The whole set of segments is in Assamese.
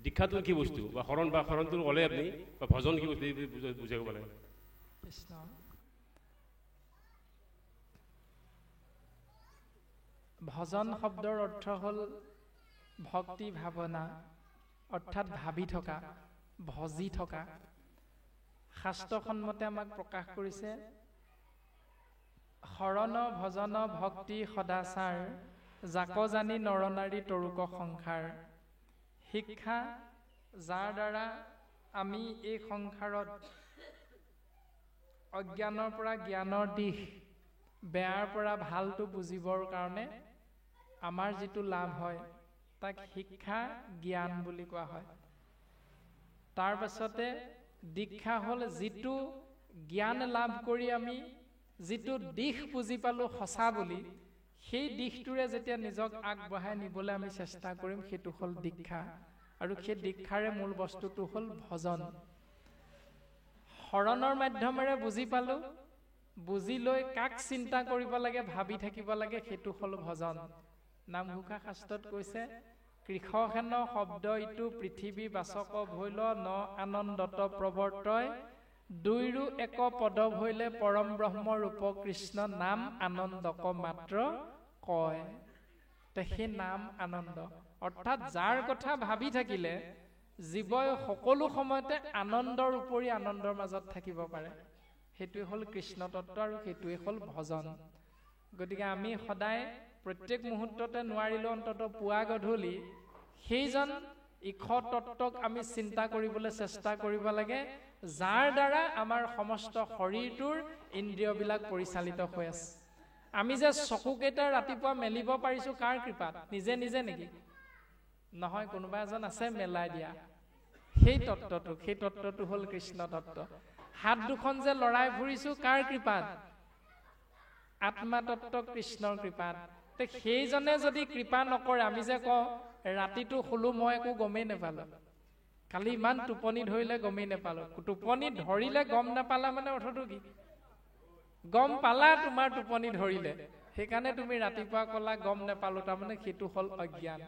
দীক্ষাটো কি বস্তু বা শৰণটো ক'লে আপুনি বা ভজন কি বস্তু বুজাই ক'ব লাগে। কৃষ্ণ ভজন শব্দৰ অৰ্থ হ'ল ভক্তি ভাৱনা, অৰ্থাৎ ভাবি থকা, ভজি থকা। শাস্ত্ৰসন্মতে আমাক প্ৰকাশ কৰিছে শৰণ ভজন ভক্তি সদাচাৰ, জাক জানি নৰনাৰী তৰুক সংসাৰ। শিক্ষা যাৰ দ্বাৰা আমি এই সংসাৰত অজ্ঞানৰ পৰা জ্ঞানৰ দিশ, বেয়াৰ পৰা ভালটো বুজিবৰ কাৰণে আমাৰ যিটো লাভ হয় তাক শিক্ষা জ্ঞান বুলি কোৱা হয়। তাৰ পাছতে দীক্ষা হ'ল যিটো জ্ঞান লাভ কৰি আমি যিটো দিশ বুজি পালো সঁচা বুলি, সেই দিশটোৰে যেতিয়া নিজক আগবঢ়াই নিবলৈ আমি চেষ্টা কৰিম, সেইটো হ'ল দীক্ষা। আৰু সেই দীক্ষাৰে মূল বস্তুটো হ'ল ভজন। শৰণৰ মাধ্যমেৰে বুজি পালো, বুজি লৈ কাক চিন্তা কৰিব লাগে, ভাবি থাকিব লাগে, সেইটো হ'ল ভজন। নামঘোষা শাস্ত্ৰত কৈছে কৃষহেন শব্দ ইটো পৃথিৱী বাচক ভৈল, ন আনন্দত প্ৰৱৰ্তয়, দুইৰো এক পদ ভৈলে পৰম ব্ৰহ্ম ৰূপ কৃষ্ণ, নাম আনন্দক মাত্ৰ কয়। সেই নাম আনন্দ, অৰ্থাৎ যাৰ কথা ভাবি থাকিলে জীৱই সকলো সময়তে আনন্দৰ উপৰি আনন্দৰ মাজত থাকিব পাৰে, সেইটোৱে হ'ল কৃষ্ণ তত্ত্ব আৰু সেইটোৱে হ'ল ভজন। গতিকে আমি সদায় প্ৰত্যেক মুহূৰ্ততে নোৱাৰিলেও অন্তত পুৱা গধূলি সেইজন ঈশ তত্ত্বক আমি চিন্তা কৰিবলৈ চেষ্টা কৰিব লাগে, যাৰ দ্বাৰা আমাৰ সমস্ত শৰীৰটোৰ ইন্দ্ৰিয়বিলাক পৰিচালিত হৈ আছে। আমি যে চকুকেইটা ৰাতিপুৱা মেলিব পাৰিছো কাৰ কৃপাত? নিজে নিজে নেকি? নহয়, কোনোবা এজন আছে মেলাই দিয়া। সেই তত্ত্বটো হ'ল কৃষ্ণ তত্ত্ব। হাত দুখন যে লৰাই ফুৰিছো কাৰ কৃপাত? আত্মা তত্ত্ব কৃষ্ণৰ কৃপাত। সেইজনে যদি কৃপা নকৰে, আমি যে কওঁ ৰাতিটো শুলো মই একো গমেই নেপালো, কালি ইমান টোপনি ধৰিলে গমেই নেপালো। টোপনি ধৰিলে গম নাপালা মানে অৰ্থটো কি? গম পালা তোমাৰ টোপনি ধৰিলে, সেইকাৰণে তুমি ৰাতিপুৱা কলা গম নেপালো, তাৰমানে সেইটো হ'ল অজ্ঞান।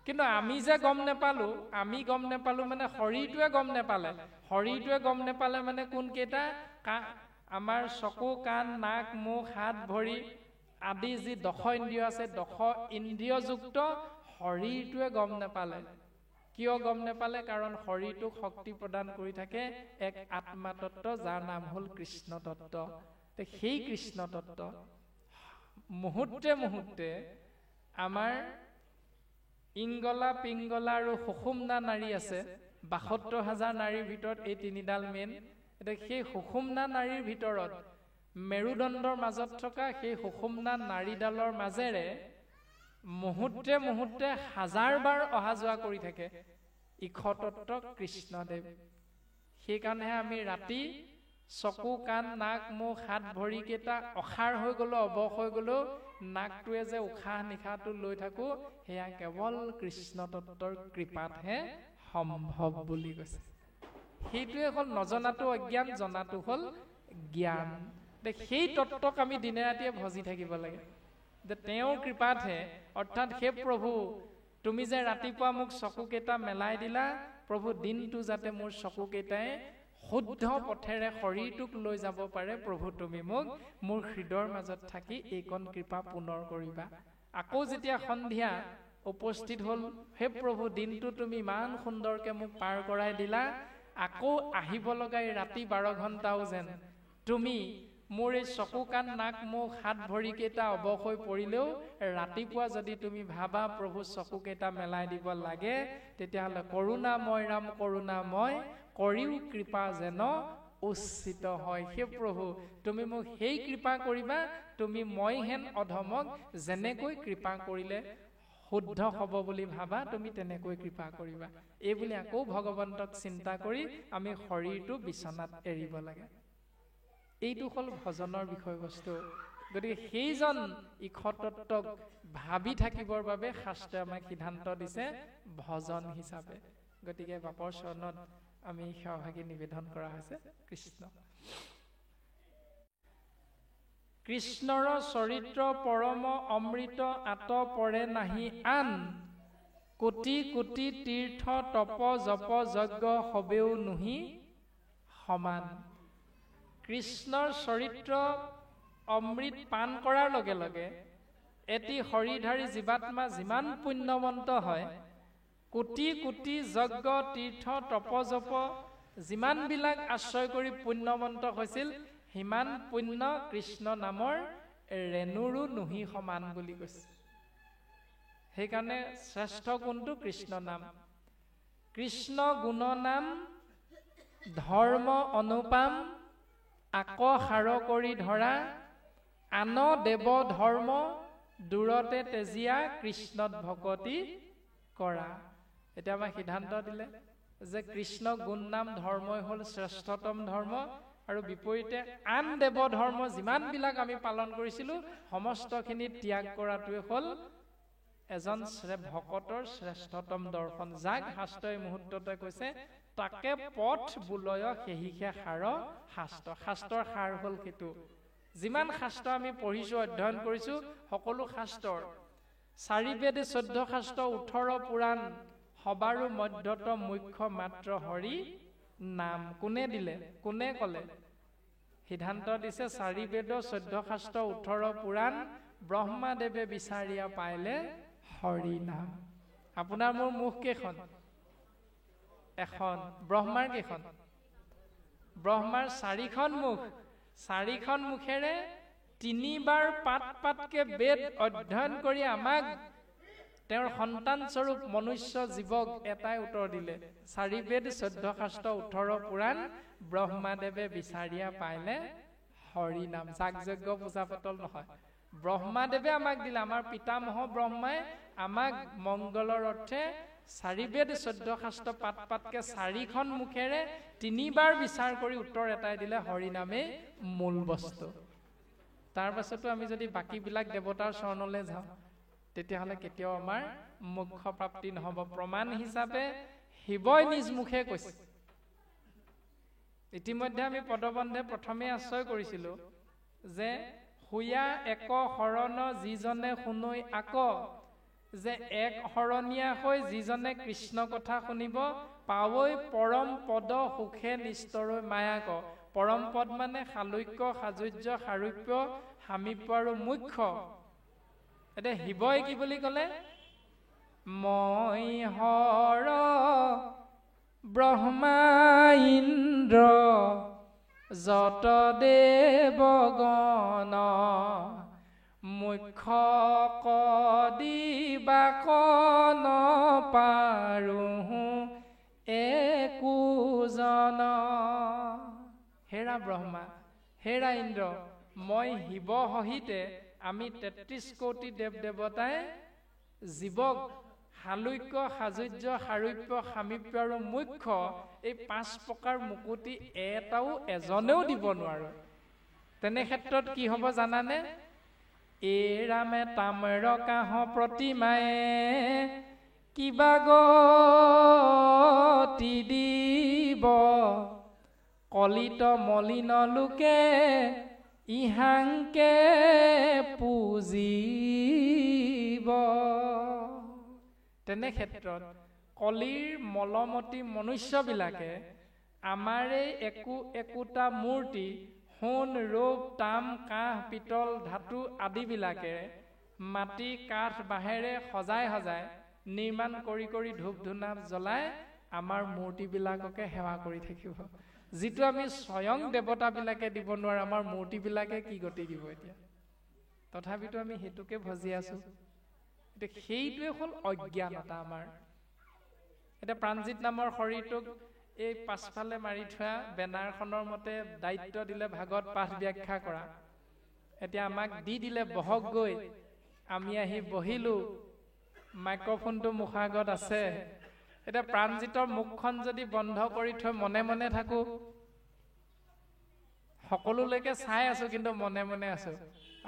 কিন্তু আমি যে গম নেপালো, আমি গম নেপালো মানে শৰীৰটোৱে গম নেপালে। শৰীৰটোৱে গম নেপালে মানে কোন কেইটা? আমাৰ চকু, কাণ, নাক, মুখ, হাত, ভৰি আদি যি দশ ইন্দ্ৰিয় আছে, দশ ইন্দ্ৰিয়যুক্ত শৰীৰটোৱে গম নেপালে। কিয় গম নেপালে? কাৰণ শৰীৰটোক শক্তি প্ৰদান কৰি থাকে এক আত্মা তত্ত্ব, যাৰ নাম হ'ল কৃষ্ণ তত্ত্ব। সেই কৃষ্ণ তত্ত্ব মুহূৰ্তে মুহূৰ্তে আমাৰ ইংগলা, পিংগলা আৰু সুষুম্না নাৰী আছে। ৭২,০০০ নাৰীৰ ভিতৰত এই তিনিডাল মেইন। এতিয়া সেই সুষুম্না নাৰীৰ ভিতৰত মেৰুদণ্ডৰ মাজত থকা সেই সুষুম্না নাৰীডালৰ মাজেৰে মুহূৰ্তে মুহূৰ্তে ১০০০ বাৰ অহা যোৱা কৰি থাকে ঈশতত্ত্ব কৃষ্ণদেৱ। সেইকাৰণেহে আমি ৰাতি চকু, কাণ, নাক, মুখ, হাত, ভৰি কেইটা অসাৰ হৈ গ'লো, অৱস হৈ গ'লো, নাকটোৱে যে উশাহ নিশাহটো লৈ থাকো, সেয়া কেৱল কৃষ্ণ তত্ত্বৰ কৃপাতহে সম্ভৱ বুলি কৈছে। সেইটোৱে হ'ল নজনাটো অজ্ঞান, জনাটো হ'ল জ্ঞান। সেই তত্ত্বক আমি দিনে ৰাতিয়ে ভজি থাকিব লাগে, যে তেওঁৰ কৃপাতহে, অৰ্থাৎ হে প্ৰভু তুমি যে ৰাতিপুৱা মোক চকুকেইটা মেলাই দিলা, প্ৰভু দিনটো যাতে মোৰ চকুকেইটাই শুদ্ধ পথেৰে শৰীৰটোক লৈ যাব পাৰে, প্ৰভু তুমি মোক মোৰ হৃদয়ৰ মাজত থাকি এইকণ কৃপা পুনৰ কৰিবা। আকৌ যেতিয়া সন্ধিয়া উপস্থিত হ'ল, হে প্ৰভু দিনটো তুমি ইমান সুন্দৰকে মোক পাৰ কৰাই দিলা, আকৌ আহিব লগা ৰাতি ১২ ঘণ্টাও যেন তুমি মোৰ এই চকু, কাণ, নাক, মুখ, হাত, ভৰিকেইটা অৱস হৈ পৰিলেও ৰাতিপুৱা যদি তুমি ভাবা প্ৰভু চকুকেইটা মেলাই দিব লাগে, তেতিয়াহ'লে কৰোণাময় ৰাম কৰোণাময়, কৰিও কৃপা যেন উচিত হয়। হে প্ৰভু তুমি মোক সেই কৃপা কৰিবা, তুমি মই হেন অধমক যেনেকৈ কৃপা কৰিলে শুদ্ধ হ'ব বুলি ভাবা, তুমি তেনেকৈ কৃপা কৰিবা। এই বুলি আকৌ ভগৱন্তক চিন্তা কৰি আমি শৰীৰটো বিচনাত এৰিব লাগে। এইটো হ'ল ভজনৰ বিষয়বস্তু। গতিকে সেইজন ঈশতত্ত্বক ভাবি থাকিবৰ বাবে শাস্ত্ৰই আমাক সিদ্ধান্ত দিছে ভজন হিচাপে। গতিকে বাপৰ চৰণত আমি সেৱাভাগী নিবেদন কৰা হৈছে। কৃষ্ণ কৃষ্ণৰ চৰিত্ৰ পৰম অমৃত, আত পৰে নাহি আন, কোটি কোটি তীৰ্থ তপ জপ যজ্ঞ হবেও নুহি সমান। কৃষ্ণৰ চৰিত্ৰ অমৃত পান কৰাৰ লগে লগে এটি হৰিধাৰী জীৱাত্মা যিমান পুণ্যৱন্ত হয়, কোটি কোটি যজ্ঞ তীৰ্থ তপজপ যিমানবিলাক আশ্ৰয় কৰি পুণ্যৱন্ত হৈছিল, সিমান পুণ্য কৃষ্ণ নামৰ ৰেণুৰো নুহি সমান বুলি কৈছে। সেইকাৰণে শ্ৰেষ্ঠ কোনটো? কৃষ্ণ নাম। কৃষ্ণ গুণ নাম ধৰ্ম অনুপাম, আক সাৰ কৰি ধৰা, আন দেৱ ধৰ্ম দূৰতে তেজীয়া, কৃষ্ণত ভকতি কৰা। এতিয়া আমাক সিদ্ধান্ত দিলে যে কৃষ্ণ গুণ নাম ধৰ্মই হ'ল শ্ৰেষ্ঠতম ধৰ্ম, আৰু বিপৰীতে আন দেৱ ধৰ্ম যিমানবিলাক আমি পালন কৰিছিলোঁ সমস্তখিনি ত্যাগ কৰাটোৱে হ'ল এজন ভকতৰ শ্ৰেষ্ঠতম দৰ্শন, যাক শাস্ত্ৰই মুহূৰ্ততে কৈছে তাকে পথ বোলয় সেহিকে সাৰ শাস্ত্ৰ। শাস্ত্ৰৰ সাৰ হ'ল সেইটো। যিমান শাস্ত্ৰ আমি পঢ়িছোঁ, অধ্যয়ন কৰিছোঁ, সকলো শাস্ত্ৰৰ 4 বেদ 14 শাস্ত্ৰ 18 পুৰাণ সবাৰো মধ্যতম মুখ্য মাত্ৰ হৰি নাম। কোনে দিলে? কোনে ক'লে? সিদ্ধান্ত দিছে 4 বেদ 14 শাস্ত্ৰ 18 পুৰাণ ব্ৰহ্মাদেৱে বিচাৰিয়া পাইলে হৰি নাম। আপোনাৰ মোৰ মুখ কেইখন? এখন। ব্ৰহ্মাৰ কেইখন? ব্ৰহ্মাৰ 4খন মুখ। 4খন মুখেৰে 3 বাৰ পাত পাতকে বেদ অধ্যয়ন কৰি আমাক তেওঁৰ সন্তান স্বৰূপ মনুষ্য জীৱক এটাই উত্তৰ দিলে, 4 বেদ 14 শাস্ত্ৰ 18 পুৰাণ ব্ৰহ্মাদেৱে বিচাৰিয়া পাইলে হৰি নাম। যাগ যজ্ঞ পূজা পাতল নহয়, ব্ৰহ্মাদেৱে আমাক দিলে। আমাৰ পিতামহ ব্ৰহ্মাই আমাক মংগলৰ অৰ্থে 4 বেদ 14 শাস্ত্ৰ পাত পাতকে 4খন মুখেৰে 3 বাৰ বিচাৰ কৰি উত্তৰ এটাই দিলে, হৰি নামেই মূল বস্তু। তাৰ পাছতো আমি যদি বাকীবিলাক দেৱতাৰ চৰণলৈ যাওঁ, তেতিয়াহ'লে কেতিয়াও আমাৰ মোক্ষ প্ৰাপ্তি নহ'ব। প্ৰমাণ হিচাপে শিৱই নিজ মুখে কৈছে। ইতিমধ্যে আমি পদবন্ধে প্ৰথমে আশ্ৰয় কৰিছিলোঁ যে শুয়া এক শৰণ যিজনে শুনৈ আক, যে এক শৰণীয়া হৈ যিজনে কৃষ্ণ কথা শুনিব, পাৱৈ পৰম পদ সুখে নিস্তৰৈ মায়াক। পৰম পদ মানে শালুক্য, সাজুৰ্য, সাৰূপ্য, সামীপ্য আৰু মুখ্য। এতিয়া শিৱই কি বুলি ক'লে? মই হৰ ব্ৰহ্মা ইন্দ্ৰ যত দেৱগণ, মুখ্য কদিবা কন পাৰোঁ একোজন। হেৰা ব্ৰহ্মা, হেৰা ইন্দ্ৰ, মই শিৱ সহিতে আমি 33 কোটি দেৱ দেৱতাই জীৱক শালুক্য, সাজুৰ্য, সাৰূপ্য, সামীপ্য আৰু মুখ্য এই 5 প্ৰকাৰ মুকুতি এটাও এজনেও দিব নোৱাৰো। তেনে ক্ষেত্ৰত কি হ'ব জানানে? এৰামে তাম্ৰ কাঁহ প্ৰতিমায়ে কিবা গতি দিব, কলিত মলিন লোকে ইহাংকে পুজিব। তেনে ক্ষেত্ৰত কলিৰ মলমতী মনুষ্যবিলাকে আমাৰে একোটা মূৰ্তি সোণ, ৰূপ, তাম, কাঁহ, পিতল, ধাতু আদিবিলাকে মাটি, কাঠ, বাঁহেৰে সজাই সজাই নিৰ্মাণ কৰি কৰি ধূপ ধূনা জ্বলাই আমাৰ মূৰ্তিবিলাককে সেৱা কৰি থাকিব। যিটো আমি স্বয়ং দেৱতাবিলাকে দিব নোৱাৰো, আমাৰ মূৰ্তিবিলাকে কি গতি দিব এতিয়া? তথাপিতো আমি সেইটোকে ভজি আছো। এতিয়া সেইটোৱে হ'ল অজ্ঞানতা আমাৰ। এতিয়া প্ৰাণজিৎ নামৰ শৰীৰটোক এই পাছফালে মাৰি থোৱা বেনাৰখনৰ মতে দায়িত্ব দিলে ভাগৱত পাঠ ব্যাখ্যা কৰা। এতিয়া আমাক দি দিলে বহক গৈ, আমি আহি বহিলো, মাইক্ৰফোনটো মুখৰ আগত আছে। এতিয়া প্ৰাণজিতৰ মুখখন যদি বন্ধ কৰি থৈ মনে মনে থাকো, সকলোলৈকে চাই আছো কিন্তু মনে মনে আছো,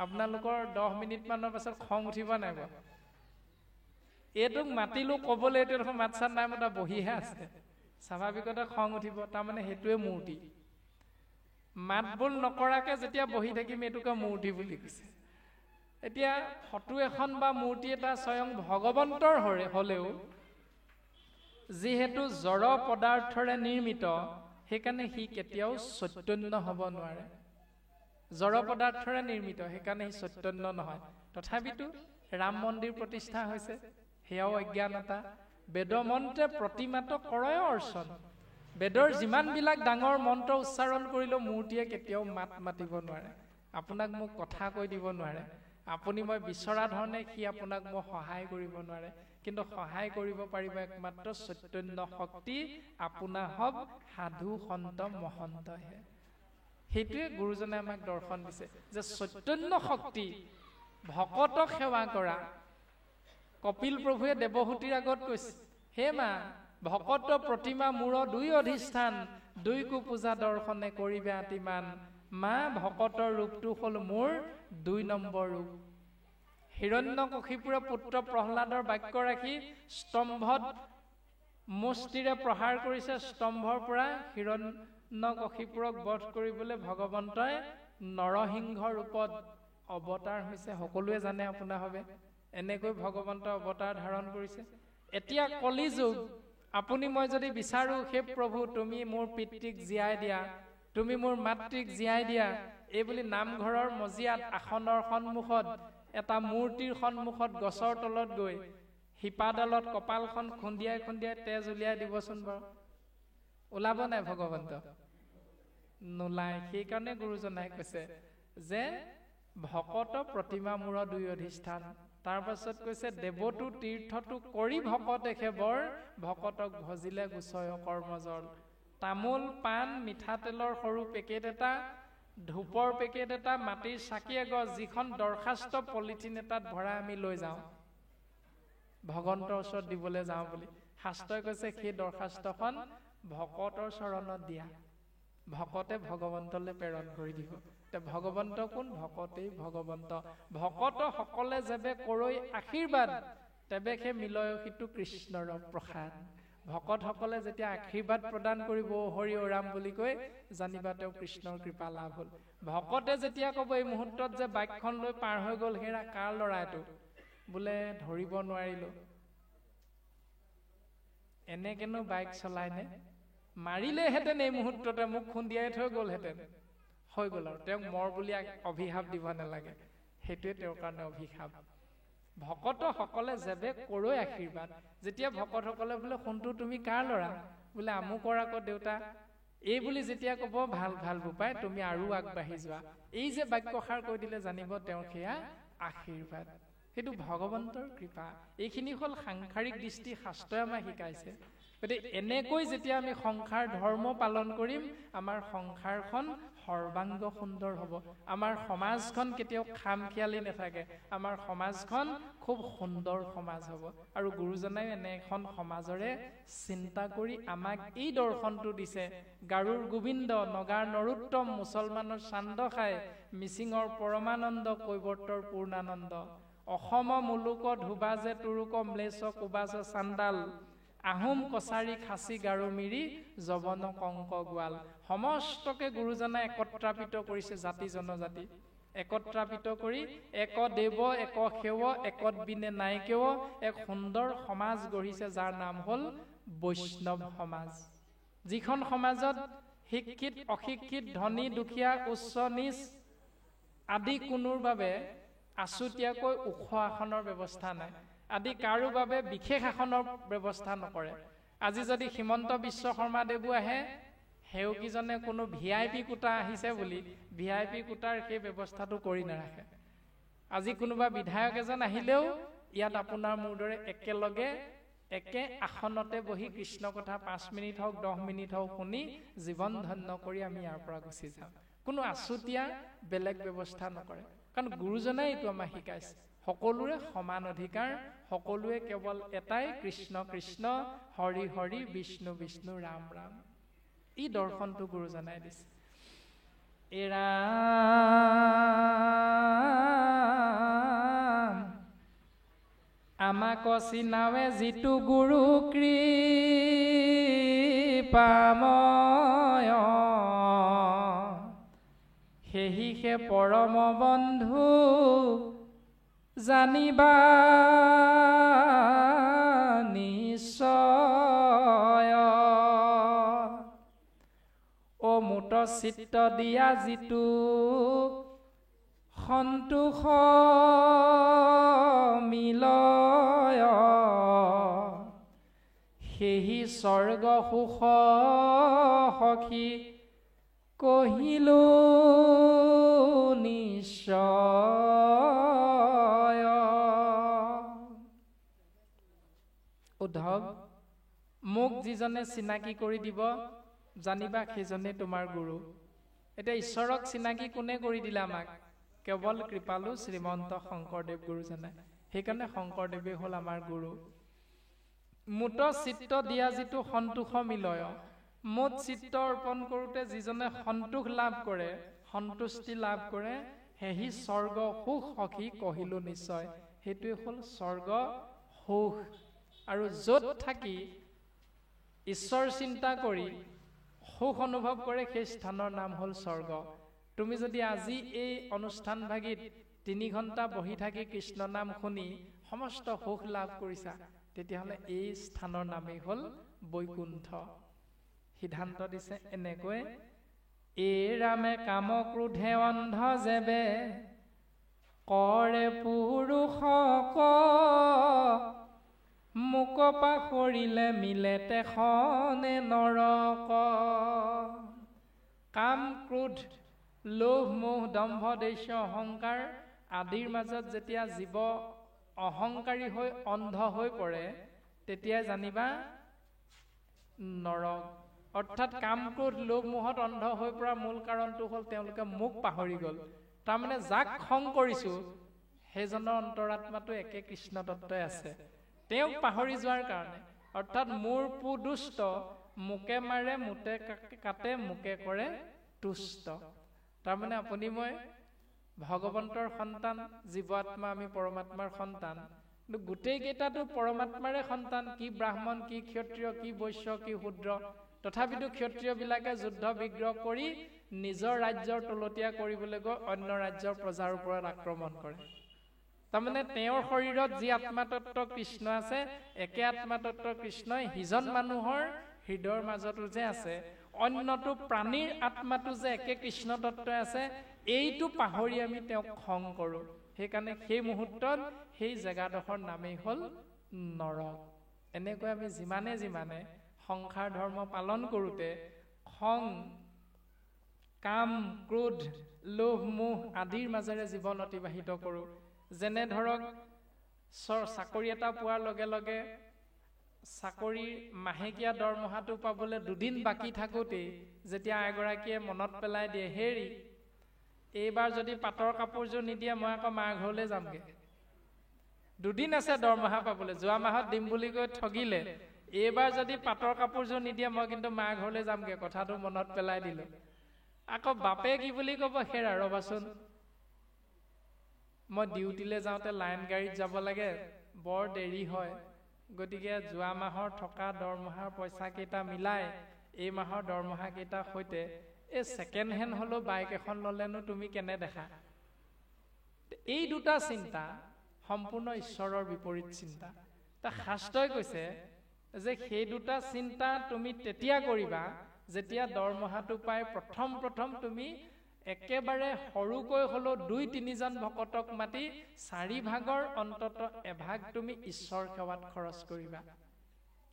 আপোনালোকৰ 10 মিনিট মানৰ পাছত খং উঠিব নাই বাৰু? এইটোক মাতিলো ক'বলৈ, এইটো দেখোন মাত চাত নাই মতা, বহিহে আছে। স্বাভাৱিকতে খং উঠিব, তাৰমানে সেইটোৱে মূৰ্তি। মাত বোল নকৰাকে যেতিয়া বহি থাকিম এইটোকে মূৰ্তি বুলি কৈছে। এতিয়া ফটো এখন বা মূৰ্তি এটা স্বয়ং ভগৱন্তৰ হ'লেও যিহেতু জড় পদাৰ্থৰে নিৰ্মিত সেইকাৰণে সি কেতিয়াও চৈতন্য হ'ব নোৱাৰে। জড় পদাৰ্থৰে নিৰ্মিত সেইকাৰণে সি চৈতন্য নহয়। তথাপিতো ৰাম মন্দিৰ প্ৰতিষ্ঠা হৈছে, সেয়াও অজ্ঞানতা। বেদমন্ত্ৰে প্ৰতিমাত কৰয় অৰ্চন। বেদৰ যিমানবিলাক ডাঙৰ মন্ত্ৰ উচ্চাৰণ কৰিলেও মূৰ্তিয়ে কেতিয়াও মাত মাতিব নোৱাৰে, আপোনাক মোক কথা কৈ দিব নোৱাৰে। আপুনি মই বিচৰা ধৰণে সি আপোনাক মোক সহায় কৰিব নোৱাৰে, কিন্তু সহায় কৰিব পাৰিব একমাত্ৰ চৈতন্য শক্তি আপোনা হব সাধু সন্ত মহন্তহে। সেইটোৱে গুৰুজনে আমাক দৰ্শন দিছে যে চৈতন্য শক্তি ভকতক সেৱা কৰা। কপিল প্ৰভুৱে দেৱহূতিৰ আগত কৈছে, হে মা ভকত প্ৰতিমা মূৰ দুই অধিষ্ঠান, দুইকো পূজা দৰ্শনে কৰিবে আতিমান। মা ভকতৰ ৰূপটো হ'ল মোৰ ২ নম্বৰ ৰূপ। হিৰণ্যকশিপুৰে পুত্ৰ প্ৰহ্লাদৰ বাক্য ৰাখি স্তম্ভত মুষ্টিৰে প্ৰহাৰ কৰিছে। স্তম্ভৰ পৰা হিৰণ্যকশিপুৰক বধ কৰিবলৈ ভগৱন্তই নৰসিংহ ৰূপত অৱতাৰ হৈছে। সকলোৱে জানে আপোনাৰ হবে এনেকৈ ভগৱন্ত অৱতাৰ ধাৰণ কৰিছে। এতিয়া কলিযুগ, আপুনি মই যদি বিচাৰো হে প্ৰভু তুমি মোৰ পিতৃক জীয়াই দিয়া, তুমি মোৰ মাতৃক জীয়াই দিয়া, এই বুলি নামঘৰৰ মজিয়াত আসনৰ সন্মুখত এটা মূৰ্তিৰ সন্মুখত গছৰ তলত গৈ শিপাডালত কপালখন খুন্দিয়াই খুন্দিয়াই তেজ উলিয়াই দিবচোন বাৰু, ওলাব নাই ভগৱন্ত? নোলায়। সেইকাৰণে গুৰুজনাই কৈছে যে ভকত প্ৰতিমা মূৰ ২ অধিষ্ঠান। তাৰ পাছত কৈছে দেৱতো তীৰ্থটো কৰি ভকতে সেবৰ, ভকতক ভজিলে গুচয় কৰ্মজল। তামোল পাণ মিঠাতেলৰ সৰু পেকেট এটা, ধূপৰ পেকেট এটা, মাটিৰ চাকি এগছ, যিখন দৰখাস্ত পলিথিন এটাত ভৰাই আমি লৈ যাওঁ ভগৱন্তৰ ওচৰত দিবলৈ যাওঁ বুলি, শাস্ত্ৰই কৈছে সেই দৰখাস্তখন ভকতৰ চৰণত দিয়া, ভকতে ভগৱন্তলৈ প্ৰেৰণ কৰি দিব। ভগৱন্ত কোন? ভকতেই ভগৱন্ত। ভকত সকলে যেবে কৰৈ আশীৰ্বাদ, তেবে সেই মিলয় সিটো কৃষ্ণৰ প্ৰসাদ। ভকতসকলে যেতিয়া আশীৰ্বাদ প্ৰদান কৰিব হৰি অ ৰাম বুলি কৈ, জানিবা তেওঁ কৃষ্ণৰ কৃপা লাভ হ'ল। ভকতে যেতিয়া ক'ব এই মুহূৰ্তত যে বাইকখন লৈ পাৰ হৈ গ'ল, হেৰা কাৰ ল'ৰা এইটো, বোলে ধৰিব নোৱাৰিলো, এনেকেনো বাইক চলাইনে, মাৰিলেহেঁতেন এই মুহূৰ্ততে, মোক খুন্দিয়াই থৈ গ'লহেঁতেন, হৈ গ'ল আৰু। তেওঁক মৰ বুলি অভিশাপ দিব নালাগে, সেইটোৱে তেওঁৰ কাৰণে অভিশাপ। ভকতসকলে যেবে কৰৈ আশীৰ্বাদ, যেতিয়া ভকতসকলে বোলে শুনটো তুমি কাৰ ল'ৰা, বোলে আমুকৰ আকৌ দেউতা, এই বুলি যেতিয়া ক'ব ভাল ভাল বোপাই তুমি আৰু আগবাঢ়ি যোৱা, এই যে বাক্যষাৰ কৈ দিলে জানিব তেওঁৰ সেয়া আশীৰ্বাদ, সেইটো ভগৱন্তৰ কৃপা। এইখিনি হ'ল সাংসাৰিক দৃষ্টি, শাস্ত্ৰই আমাক শিকাইছে। গতিকে এনেকৈ যেতিয়া আমি সংসাৰ ধৰ্ম পালন কৰিম, আমাৰ সংসাৰখন সৰ্বাংগ সুন্দৰ হ'ব, আমাৰ সমাজখন কেতিয়াও খামখিয়ালি নাথাকে, আমাৰ সমাজখন খুব সুন্দৰ সমাজ হ'ব। আৰু গুৰুজনাই এনে এখন সমাজৰে চিন্তা কৰি আমাক এই দৰ্শনটো দিছে। গাৰুৰ গোবিন্দ, নগাৰ নৰোত্তম, মুছলমানৰ চান্দ খাই, মিচিঙৰ পৰমানন্দ, কৈৱৰ্তৰ পূৰ্ণানন্দ, অসম মুলুক ধুবা যে তুৰুক, ম্লেছ কুবাচ চান্দাল, আহোম কছাৰী খাচী গাৰো মিৰি, যৱন কংক গোৱাল। সমস্তকে গুৰুজনাই একত্ৰাপিত কৰিছে, জাতি জনজাতি একত্ৰাপিত কৰি এক দেৱ এক সেৱ একত বিনে নাইকেও এক সুন্দৰ সমাজ গঢ়িছে, যাৰ নাম হ'ল বৈষ্ণৱ সমাজ। যিখন সমাজত শিক্ষিত অশিক্ষিত, ধনী দুখীয়া, উচ্চ নিচ আদি কোনোৰ বাবে আছুতীয়াকৈ ওখ আসনৰ ব্যৱস্থা নাই, আদি কাৰো বাবে বিশেষ আসনৰ ব্যৱস্থা নকৰে। আজি যদি হিমন্ত বিশ্ব শৰ্মাদেৱো আহে, সেউকীজনে কোনো VIP কোটা আহিছে বুলি VIP কোটাৰ সেই ব্যৱস্থাটো কৰি নাৰাখে। আজি কোনোবা বিধায়ক এজন আহিলেও ইয়াত আপোনাৰ মোৰ দৰে একেলগে একে আসনতে বহি কৃষ্ণ কথা 5 মিনিট হওক 10 মিনিট হওক শুনি জীৱন ধন্য কৰি আমি ইয়াৰ পৰা গুচি যাওঁ। কোনো আছুতীয়া বেলেগ ব্যৱস্থা নকৰে, কাৰণ গুৰুজনাই এইটো আমাক শিকাইছে। সকলোৰে সমান অধিকাৰ, সকলোৱে কেৱল এটাই কৃষ্ণ কৃষ্ণ, হৰি হৰি, বিষ্ণু বিষ্ণু, ৰাম ৰাম। এই দৰ্শনটো গুৰুজনাই দিছে। এৰা আমাক চিনাৱে যিটো গুৰু কৃপাময়, সেহিহে পৰম বন্ধু জানিবা নিশ্চয়। চিত্ত দিয়া যিটো সন্তোষ মিলয় সেহি স্বৰ্গ সুখ সখী কহিলো নিশ্চয়। উদ্ধৱ, মোক যিজনে চিনাকি কৰি দিব জানিবা সেইজনে তোমাৰ গুৰু। এতিয়া ঈশ্বৰক চিনাকি কোনে কৰি দিলে আমাক? কেৱল কৃপালু শ্ৰীমন্ত শংকৰদেৱ গুৰুজনে। সেইকাৰণে শংকৰদেৱে হ'ল আমাৰ গুৰু। মুত চিত্ত দিয়া যিটো সন্তোষ মিলয়, মুত চিত্ত অৰ্পণ কৰোঁতে যিজনে সন্তোষ লাভ কৰে, সন্তুষ্টি লাভ কৰে, সেহি স্বৰ্গ সুখ সখী কহিলো নিশ্চয়। সেইটোৱে হ'ল স্বৰ্গ সুখ। আৰু য'ত থাকি ঈশ্বৰ চিন্তা কৰি সুখ অনুভৱ কৰে সেই স্থানৰ নাম হ'ল স্বৰ্গ। তুমি যদি আজি এই অনুষ্ঠান ভাগিত 3 ঘণ্টা বহি থাকি কৃষ্ণ নাম শুনি সমস্ত সুখ লাভ কৰিছা, তেতিয়াহ'লে এই স্থানৰ নামেই হ'ল বৈকুণ্ঠ। সিদ্ধান্ত দিছে এনেকৈ, এই ৰামে কাম ক্ৰোধে অন্ধ যেবে কৰে পুৰুষক মোক পাহৰিলে মিলে তেখনে নৰক। কাম ক্ৰোধ লোভ মোহ দম্ভ দেশ্য অহংকাৰ আদিৰ মাজত যেতিয়া জীৱ অহংকাৰী হৈ অন্ধ হৈ পৰে, তেতিয়াই জানিবা নৰক। অৰ্থাৎ কাম ক্ৰোধ লোভ মোহত অন্ধ হৈ পৰা মূল কাৰণটো হ'ল তেওঁলোকে মোক পাহৰি গ'ল। তাৰমানে যাক খং কৰিছো সেইজনৰ অন্তৰাত্মাটো একে কৃষ্ণ তত্ত্বই আছে, তেওঁক পাহৰি যোৱাৰ কাৰণে। অৰ্থাৎ মোৰ পুদুষ্ট, মোকে মাৰে মোতে কাটে মোকে কৰে তুষ্ট। তাৰমানে আপুনি মই ভগৱন্তৰ সন্তান, জীৱাত্মা, আমি পৰমাত্মাৰ সন্তান, কিন্তু গোটেই কেইটাতো পৰমাত্মাৰে সন্তান। কি ব্ৰাহ্মণ, কি ক্ষত্ৰিয়, কি বৈশ্য, কি শূদ্ৰ। তথাপিতো ক্ষত্ৰিয়বিলাকে যুদ্ধ বিগ্ৰহ কৰি নিজৰ ৰাজ্যৰ তলতীয়া কৰিবলৈ গৈ অন্য ৰাজ্যৰ প্ৰজাৰ ওপৰত আক্ৰমণ কৰে। তাৰমানে তেওঁৰ শৰীৰত যি আত্মাতত্ব কৃষ্ণ আছে, একে আত্মাতত্ব কৃষ্ণই সিজন মানুহৰ হৃদয়ৰ মাজতো যে আছে, অন্যটো প্ৰাণীৰ আত্মাটো যে একে কৃষ্ণ তত্ত্বই আছে, এইটো পাহৰি আমি তেওঁক খং কৰোঁ। সেইকাৰণে সেই মুহূৰ্তত সেই জেগাডোখৰ নামেই হ'ল নৰক। এনেকৈ আমি যিমানে যিমানে সংসাৰ ধৰ্ম পালন কৰোঁতে খং, কাম, ক্ৰোধ, লোভ মোহ আদিৰ মাজেৰে জীৱন অতিবাহিত কৰোঁ। যেনে ধৰক চাকৰি এটা পোৱাৰ লগে লগে চাকৰিৰ মাহেকীয়া দৰমহাটো পাবলৈ 2 দিন বাকী থাকোঁতেই যেতিয়া এগৰাকীয়ে মনত পেলাই দিয়ে, হেৰি এইবাৰ যদি পাটৰ কাপোৰযোৰ নিদিয়ে মই আকৌ মাৰ ঘৰলৈ যামগৈ, 2 দিন আছে দৰমহা পাবলৈ, যোৱা মাহত দিম বুলি কৈ ঠগিলে, এইবাৰ যদি পাটৰ কাপোৰযোৰ নিদিয়ে মই কিন্তু মাৰ ঘৰলৈ যামগৈ, কথাটো মনত পেলাই দিলোঁ। আকৌ বাপে কি বুলি ক'ব, হেৰা ৰ'বাচোন, মই ডিউটিলৈ যাওঁতে লাইন গাড়ীত যাব লাগে, বৰ দেৰি হয়, গতিকে যোৱা মাহৰ থকা দৰমহাৰ পইচা কেইটা মিলাই এই মাহৰ দৰমহা কেইটাৰ সৈতে এই ছেকেণ্ড হেণ্ড হ'লেও বাইক এখন ল'লেনো তুমি কেনে দেখা। এই দুটা চিন্তা সম্পূৰ্ণ ঈশ্বৰৰ বিপৰীত চিন্তা। শাস্ত্ৰই কৈছে যে সেই দুটা চিন্তা তুমি তেতিয়া কৰিবা যেতিয়া দৰমহাটো পাই প্ৰথম তুমি একেবাৰে সৰুকৈ হ'লেও 2-3 জন ভকতক মাতি 4 ভাগৰ অন্তত 1 ভাগ তুমি ঈশ্বৰ সেৱাত খৰচ কৰিবা।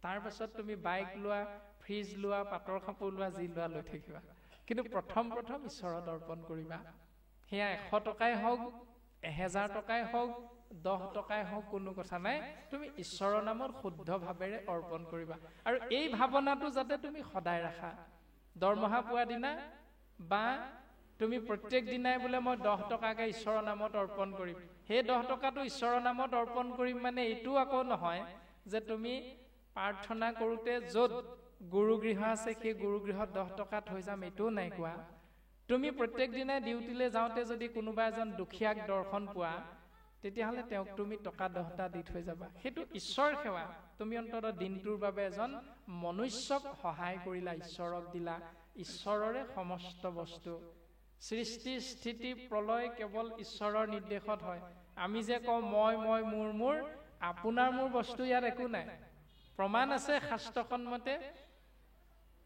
তাৰ পাছত তুমি বাইক লোৱা, ফ্ৰিজ লোৱা, পাটৰ কাপোৰ লোৱা, যি লোৱা লৈ থাকিবা, কিন্তু প্ৰথম ঈশ্বৰত অৰ্পণ কৰিবা। সেয়া 100 টকাই হওক, 1000 টকাই হওক, 10 টকাই হওক, কোনো কথা নাই, তুমি ঈশ্বৰৰ নামত শুদ্ধ ভাৱেৰে অৰ্পণ কৰিবা। আৰু এই ভাৱনাটো যাতে তুমি সদায় ৰাখা। দৰমহা পোৱা দিনা বা তুমি প্ৰত্যেক দিনাই বোলে মই 10 টকাকে ঈশ্বৰৰ নামত অৰ্পণ কৰিম, সেই 10 টকাটো ঈশ্বৰৰ নামত অৰ্পণ কৰিম মানে এইটো আকৌ নহয় যে তুমি প্ৰাৰ্থনা কৰোঁতে য'ত গুৰুগৃহ আছে সেই গুৰুগৃহত 10 টকা থৈ যাম, এইটোও নাই কোৱা। তুমি প্ৰত্যেক দিনাই ডিউটিলৈ যাওঁতে যদি কোনোবা এজন দুখীয়াক দৰ্শন পোৱা, তেতিয়াহ'লে তেওঁক তুমি টকা 10টা দি থৈ যাবা, সেইটো ঈশ্বৰ সেৱা। তুমি অন্তত দিনটোৰ বাবে এজন মনুষ্যক সহায় কৰিলা, ঈশ্বৰক দিলা। ঈশ্বৰৰে সমস্ত বস্তু, সৃষ্টি স্থিতি প্ৰলয় কেৱল ঈশ্বৰৰ নিৰ্দেশত হয়। আমি যে কওঁ মই মোৰ, আপোনাৰ মোৰ বস্তু ইয়াত একো নাই। প্ৰমাণ আছে শাস্ত্ৰসন্মতে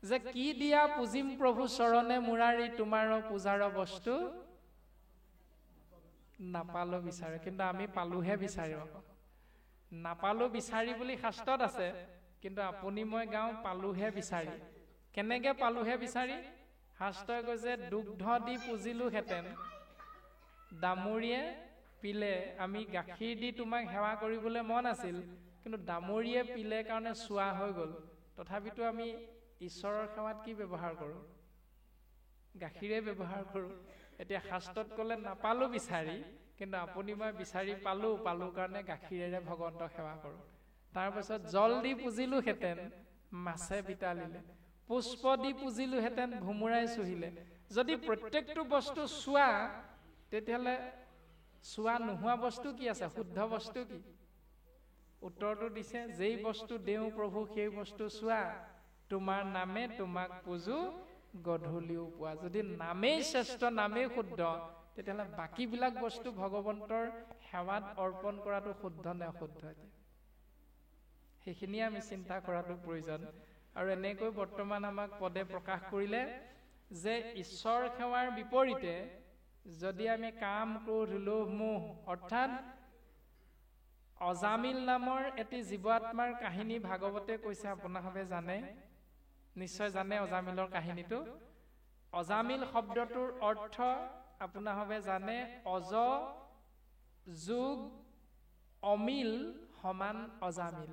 যে কি দিয়া পূজিম প্ৰভু চৰণে মুৰাৰী তোমাৰ পূজাৰ বস্তু নাপালো বিচাৰে, কিন্তু আমি পালোহে বিচাৰিম। নাপালো বিচাৰি বুলি শাস্ত্ৰত আছে, কিন্তু আপুনি মই গাওঁ পালোহে বিচাৰি। কেনেকে পালোহে বিচাৰি? শাস্ত্ৰই কৈছে দুগ্ধ দি পুজিলোহেঁতেন, দামুৰিয়ে পিলে, আমি গাখীৰ দি তোমাক সেৱা কৰিবলৈ মন আছিল, কিন্তু দামুৰিয়ে পিলে কাৰণে চোৱা হৈ গ'ল। তথাপিতো আমি ঈশ্বৰৰ সেৱাত কি ব্যৱহাৰ কৰোঁ? গাখীৰে ব্যৱহাৰ কৰোঁ। এতিয়া শাস্ত্ৰত ক'লে নাপালো বিচাৰি, কিন্তু আপুনি মই বিচাৰি পালো কাৰণে গাখীৰেৰে ভগৱন্তক সেৱা কৰোঁ। তাৰপিছত জল দি পুজিলোহেঁতেন, মাছে বিতালিলে, পুষ্প দি পুজিলোহেঁতেন, ভোমোৰাই চুহিলে। যদি প্ৰত্যেকটো বস্তু চোৱা, তেতিয়াহ'লে চোৱা নোহোৱা বস্তু কি আছে? শুদ্ধ বস্তু কি? উত্তৰটো দিছে, যেই বস্তু দেওঁ প্ৰভু সেই বস্তু চোৱা, তোমাৰ নামে তোমাক পূজো গধূলিও পোৱা। যদি নামেই শ্ৰেষ্ঠ, নামেই শুদ্ধ, তেতিয়াহ'লে বাকীবিলাক বস্তু ভগৱন্তৰ সেৱাত অৰ্পণ কৰাটো শুদ্ধ নে অশুদ্ধ? সেইখিনিয়ে আমি চিন্তা কৰাটো প্ৰয়োজন। আৰু এনেকৈ বৰ্তমান আমাক পদে প্ৰকাশ কৰিলে যে ঈশ্বৰ সেৱাৰ বিপৰীতে যদি আমি কাম, ক্ৰোধ, লোভ, মোহ, অৰ্থাৎ অজামিল নামৰ এটি জীৱাত্মাৰ কাহিনী ভাগৱতে কৈছে। আপোনালোকে জানে, নিশ্চয় জানে অজামিলৰ কাহিনীটো। অজামিল শব্দটোৰ অৰ্থ আপোনালোকে জানে, অজ যোগ অমিল সমান অজামিল।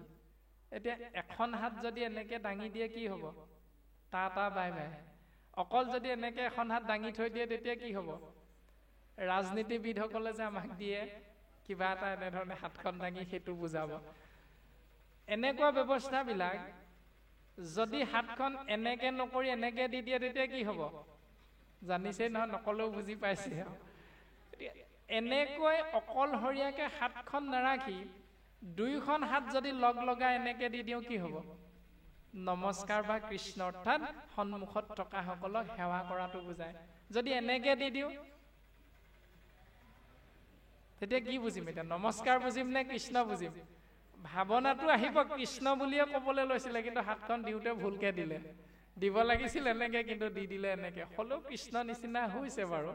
এতিয়া এখন হাত যদি এনেকে দাঙি দিয়ে কি হ'ব? টা বাই বাই। অকল যদি এনেকে এখন হাত দাঙি থৈ দিয়ে তেতিয়া কি হ'ব? ৰাজনীতিবিদসকলে যে আমাক দিয়ে কিবা এটা এনেধৰণে হাতখন দাঙি, সেইটো বুজাব। এনেকুৱা ব্যৱস্থাবিলাক যদি হাতখন এনেকে নকৰি এনেকে দি দিয়ে তেতিয়া কি হ'ব? জানিছেই নহয়, নকলেও বুজি পাইছে। এনেকৈ অকলশৰীয়াকে হাতখন নাৰাখি দুইখন হাত যদি লগ লগাই এনেকে দি দিওঁ কি হ'ব? নমস্কাৰ বা কৃষ্ণ, অৰ্থাৎ সন্মুখত থকা সকলক সেৱা কৰাটো বুজায়। যদি এনেকে দি দিওঁ তেতিয়া কি বুজিম? এতিয়া নমস্কাৰ বুজিম নে কৃষ্ণ বুজিম? ভাৱনাটো আহিব কৃষ্ণ বুলিয়ে ক'বলৈ লৈছিলে, কিন্তু হাতখন দিওঁতে ভুলকে দিলে। দিব লাগিছিল এনেকে, কিন্তু দি দিলে এনেকে। হ'লেও কৃষ্ণ নিচিনা হৈছে বাৰু।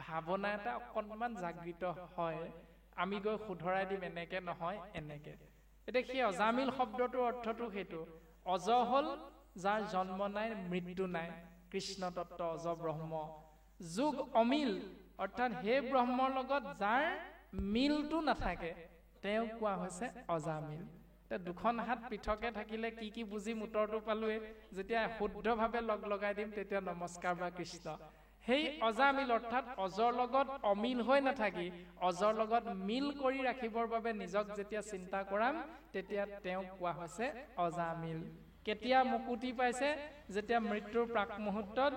ভাৱনা এটা অকণমান জাগৃত হয়, আমি গৈ শুধৰাই দিম এনেকে নহয় এনেকে। এতিয়া সেই অজামিল শব্দটোৰ অৰ্থটো সেইটো। অজ হ'ল যাৰ জন্ম নাই, মৃত্যু নাই, কৃষ্ণ তত্ত্ব অজ ব্ৰহ্ম। যোগ অমিল, অৰ্থাৎ সেই ব্ৰহ্মৰ লগত যাৰ মিলটো নাথাকে, তেওঁক কোৱা হৈছে অজামিল। এতিয়া দুখন হাত পৃথকে থাকিলে কি কি বুজিম? উত্তৰটো পালোৱে। যেতিয়া শুদ্ধভাৱে লগ লগাই দিম তেতিয়া নমস্কাৰ বা কৃষ্ণ। সেই অজামিল অৰ্থাৎ অজৰ লগত অমিল হৈ নাথাকি অজৰ লগত মিল কৰি ৰাখিবৰ বাবে নিজক যেতিয়া চিন্তা কৰাম, তেতিয়া তেওঁক কোৱা হৈছে অজামিল। কেতিয়া মুকুতি পাইছে? যেতিয়া মৃত্যুৰ প্ৰাক মুহূৰ্তত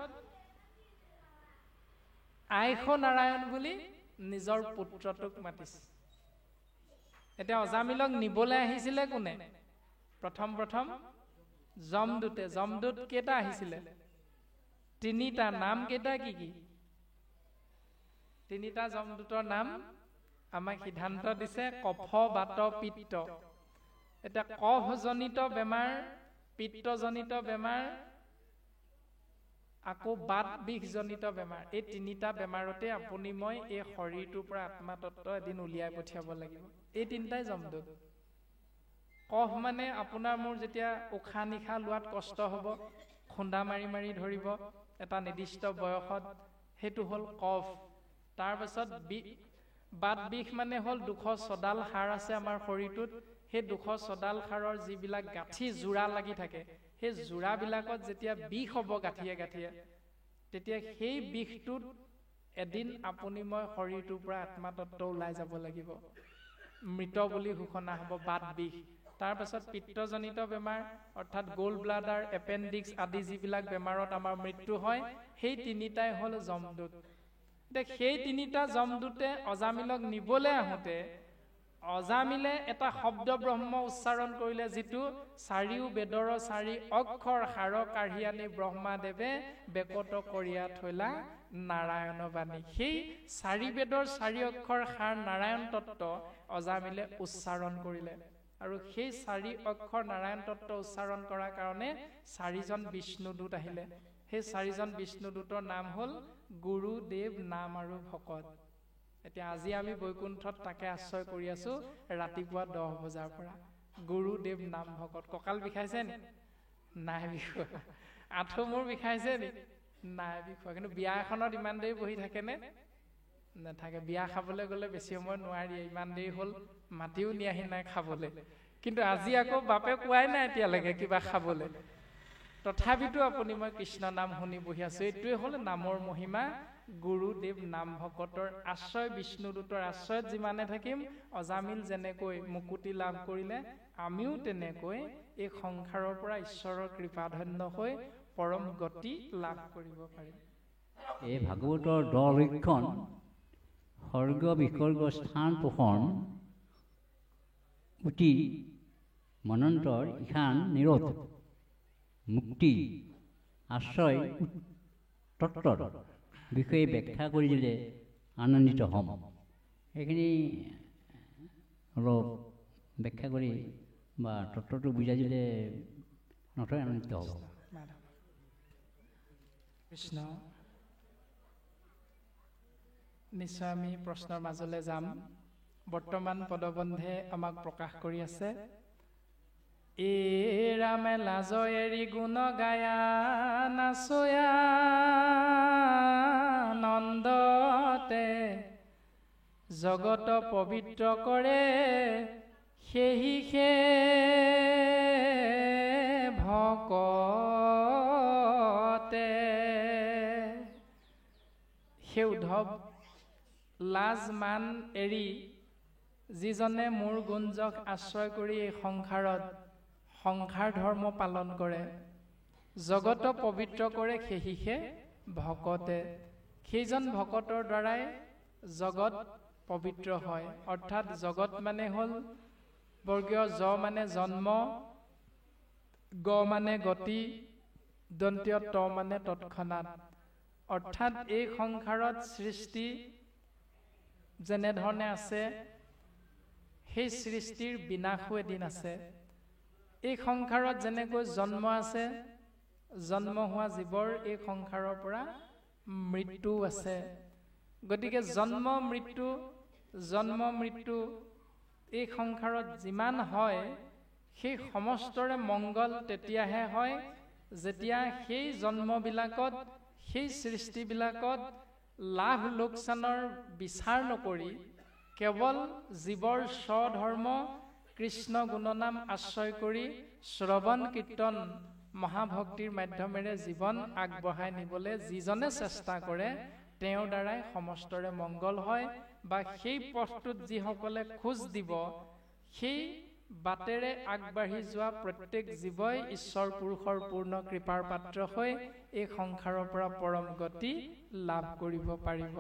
আইষ নাৰায়ণ বুলি নিজৰ পুত্ৰটোক মাতিছে। এতিয়া অজামিলক নিবলৈ আহিছিলে কোনে? প্ৰথম যমদূতে। যমদূত কেইটা আহিছিলে? তিনিটা। নাম কেইটা কি কি? তিনিটা যমদূতৰ নাম আমাক সিদ্ধান্ত দিছে, কফ, বাত, পিত্ত। এতিয়া কফজনিত বেমাৰ, পিত্তজনিত বেমাৰ, আকৌ বাত বিষজনিত বেমাৰ, এই তিনিটা বেমাৰতে আপুনি মই এই শৰীৰটোৰ পৰা আত্মাতত্ব এদিন উলিয়াই পঠিয়াব লাগিব। এই তিনিটাই যমদূত। কফ মানে আপোনাৰ মোৰ যেতিয়া উশাহ নিশাহ লোৱাত কষ্ট হ'ব, খুন্দা মাৰি মাৰি ধৰিব এটা নিৰ্দিষ্ট বয়সত, সেইটো হ'ল কফ। তাৰপাছত বাত বিষ মানে হ'ল 214ডাল হাড় আছে আমাৰ শৰীৰটোত। সেই 214ডাল হাড়ৰ যিবিলাক গাঁঠি জোৰা লাগি থাকে, সেই জোৰাবিলাকত যেতিয়া বিষ হ'ব গাঁঠিয়ে গাঁঠিয়ে, তেতিয়া সেই বিষটোত এদিন আপুনি মই শৰীৰটোৰ পৰা আত্মাতত্ব ওলাই যাব লাগিব, মৃত বুলি ঘোষণা হ'ব বাত বিষ। তাৰপাছত পিত্তজনিত বেমাৰ, অৰ্থাৎ গ'ল্ড ব্লাডাৰ, এপেণ্ডিক্স আদি যিবিলাক বেমাৰত আমাৰ মৃত্যু হয়, সেই তিনিটাই হ'ল যমদূত। সেই তিনিটা যমদূতে অজামিলক নিবলৈ আহোঁতে অজামিলে এটা শব্দ ব্ৰহ্ম উচ্চাৰণ কৰিলে, যিটো চাৰিও বেদৰ 4 অক্ষৰ সাৰ কাঢ়ি আনি ব্ৰহ্মাদেৱে বেকত কৰিয়া থৈলা নাৰায়ণ বাণী। সেই 4 বেদৰ 4 অক্ষৰ সাৰ নাৰায়ণ তত্ত্ব অজামিলে উচ্চাৰণ কৰিলে। আৰু সেই 4 অক্ষৰ নাৰায়ণ তত্ত্ব উচ্চাৰণ কৰাৰ কাৰণে 4জন বিষ্ণুদূত আহিলে। সেই 4জন বিষ্ণুদূতৰ নাম হ'ল গুৰু, দেৱ, নাম আৰু ভকত। এতিয়া আজি আমি বৈকুণ্ঠত তাকে আশ্ৰয় কৰি আছো ৰাতিপুৱা 10 বজাৰ পৰা। গুৰু, দেৱ, নাম, ভকত। কঁকাল বিষাইছে নি? নাই বিষোৱা। আঁঠু মোৰ বিষাইছে নি? নাই বিষোৱা। কিন্তু বিয়া এখনত ইমান দেৰি বহি থাকেনে? নাথাকে। বিয়া খাবলৈ গ'লে বেছি সময় নোৱাৰি, ইমান দেৰি হ'ল, মাতিও নিয়াহি নাই খাবলৈ। কিন্তু আজি আকৌ বাপে কোৱাই নাই এতিয়ালৈকে কিবা খাবলৈ। তথাপিতো আপুনি মই কৃষ্ণ নাম শুনি বহি আছো। এইটোৱে হ'ল নামৰ মহিমা। গুৰু, দেৱ, নাম, ভকতৰ আশ্ৰয়, বিষ্ণুদূতৰ আশ্ৰয়ত যিমানে থাকিম, অজামিল যেনেকৈ মুকুতি লাভ কৰিলে, আমিও তেনেকৈ এই সংসাৰৰ পৰা ঈশ্বৰৰ কৃপাধন্য হৈ পৰম গতি লাভ কৰিব পাৰিম। এই ভাগৱতৰ 10 লক্ষণ স্বৰ্গ বিসৰ্গ স্থান পোষণ উতি মনন্তৰ ঈশান নিৰোধ মুক্তি আশ্ৰয় তত্ত্বৰ বিষয়ে ব্যাখ্যা কৰি দিলে আনন্দিত হ'ম। এইখিনি অলপ ব্যাখ্যা কৰি বা তত্ত্বটো বুজাই দিলে নথৈ আনন্দিত হ'ব। কৃষ্ণ, নিশ্চয় আমি প্ৰশ্নৰ মাজলৈ যাম। বৰ্তমান পদবন্ধে আমাক প্ৰকাশ কৰি আছে, এ ৰামে লাজ এৰি গুণ গায়া নাচয়া নন্দতে জগত পবিত্ৰ কৰে সেহি সে ভকতে। সেই উদ্ধৱ লাজ মান এৰি যিজনে মোৰ গুঞ্জক আশ্ৰয় কৰি এই সংসাৰ ধৰ্ম পালন কৰে, জগত পবিত্ৰ কৰে সেহিহে ভকতে। সেইজন ভকতৰ দ্বাৰাই জগত পবিত্ৰ হয়। অৰ্থাৎ জগত মানে হ'ল বৰ্গীয় জ মানে জন্ম, গ মানে গতি, দন্তীয় ত মানে তৎক্ষণাৎ। অৰ্থাৎ এই সংসাৰত সৃষ্টি যেনেধৰণে আছে, সেই সৃষ্টিৰ বিনাশো এদিন আছে। এই সংসাৰত যেনেকৈ জন্ম আছে, জন্ম হোৱা জীৱৰ এই সংসাৰৰ পৰা মৃত্যু আছে। গতিকে জন্ম মৃত্যু এই সংসাৰত যিমান হয়, সেই সমস্তৰে মংগল তেতিয়াহে হয় যেতিয়া সেই জন্মবিলাকত, সেই সৃষ্টিবিলাকত লাভ লোকচানৰ বিচাৰ নকৰি কেৱল জীৱৰ স্বধৰ্ম কৃষ্ণ গুণনাম আশ্ৰয় কৰি শ্ৰৱণ কীৰ্তন মহাভক্তিৰ মাধ্যমেৰে জীৱন আগবঢ়াই নিবলৈ যিজনে চেষ্টা কৰে, তেওঁৰ দ্বাৰাই সমস্তৰে মংগল হয়। বা সেই পথটোত যিসকলে খোজ দিব, সেই বাটেৰে আগবাঢ়ি যোৱা প্ৰত্যেক জীৱই ঈশ্বৰ পুৰুষৰ পূৰ্ণ কৃপাৰ পাত্ৰ হৈ এই সংসাৰৰ পৰা পৰম গতি লাভ কৰিব পাৰিব।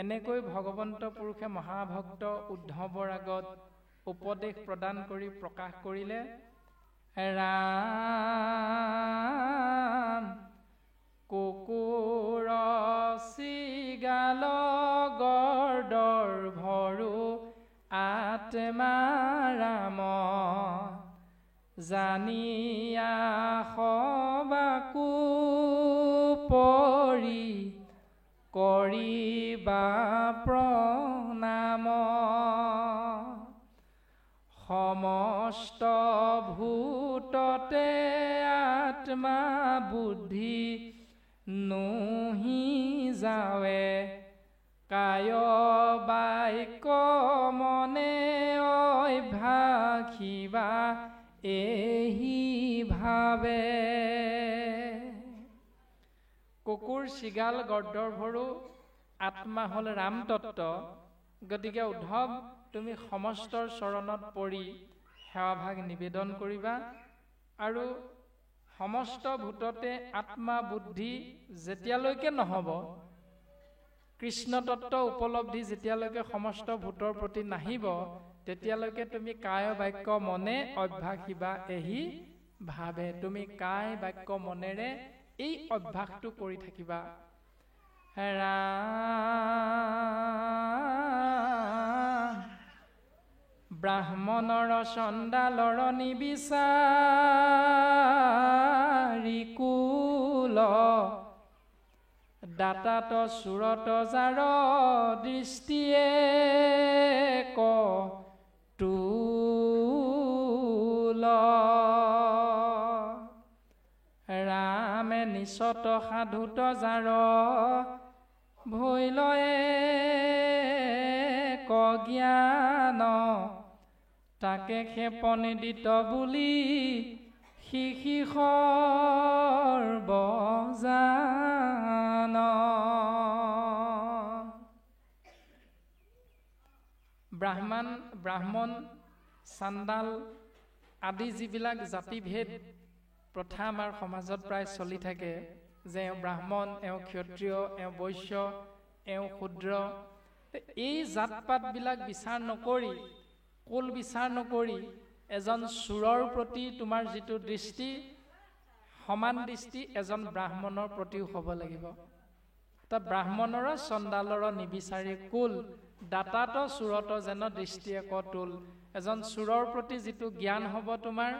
এনেকৈ ভগৱন্ত পুৰুষে মহাভক্ত উদ্ধৱৰ আগত উপদেশ প্ৰদান কৰি প্ৰকাশ কৰিলে, ৰাম কুকুৰ চিগাল গৰ্দৰ ভৰু আত্মা ৰাম জানিয়া সবাকো পৰি কৰিবা প্ৰণাম। সমস্ত ভূততে আত্মা বুদ্ধি নুহি যাৱে, কায় বাক্য মনে অভ্যাসিবা এহি ভাবে। কুকুৰ চিগাল গৰ্দৰ ভৰু আত্মা হ'ল ৰাম তত্ত্ব। গতিকে উদ্ধৱ, তুমি সমস্তৰ চৰণত পৰি সেৱাভাগ নিবেদন কৰিবা আৰু সমস্ত ভূততে আত্মা বুদ্ধি যেতিয়ালৈকে নহ'ব, কৃষ্ণ তত্ত্ব উপলব্ধি যেতিয়ালৈকে সমস্ত ভূতৰ প্ৰতি নাহিব, তেতিয়ালৈকে তুমি কায় বাক্য মনে অভ্যাসিবা এহি ভাবে। তুমি কায় বাক্য মনেৰে এই অভ্যাসটো কৰি থাকিবা। ব্ৰাহ্মণৰ চণ্ডালৰ নিবিচাৰি কুল দাতাত চুৰত যাৰ দৃষ্টিয়ে কতুল ৰামে নিচত সাধুত যাৰ ভৈলয়ে জ্ঞান তাকে ক্ষেপণিদিত বুলি শিশি সৰ্বজান ব্ৰাহ্মণ চাণ্ডাল আদি যিবিলাক জাতিভেদ প্ৰথা আমাৰ সমাজত প্ৰায় চলি থাকে যে এওঁ ব্ৰাহ্মণ, এওঁ ক্ষত্ৰিয়, এওঁ বৈশ্য, এওঁ শূদ্ৰ, এই জাত পাতবিলাক বিচাৰ নকৰি, কুল বিচাৰ নকৰি এজন চোৰৰ প্ৰতি তোমাৰ যিটো দৃষ্টি, সমান দৃষ্টি এজন ব্ৰাহ্মণৰ প্ৰতিও হ'ব লাগিব। তা ব্ৰাহ্মণৰ চণ্ডালৰ নিবিচাৰি কুল দাতাত চোৰত যেন দৃষ্টিয়ে কতুল। এজন চোৰৰ প্ৰতি যিটো জ্ঞান হ'ব, তোমাৰ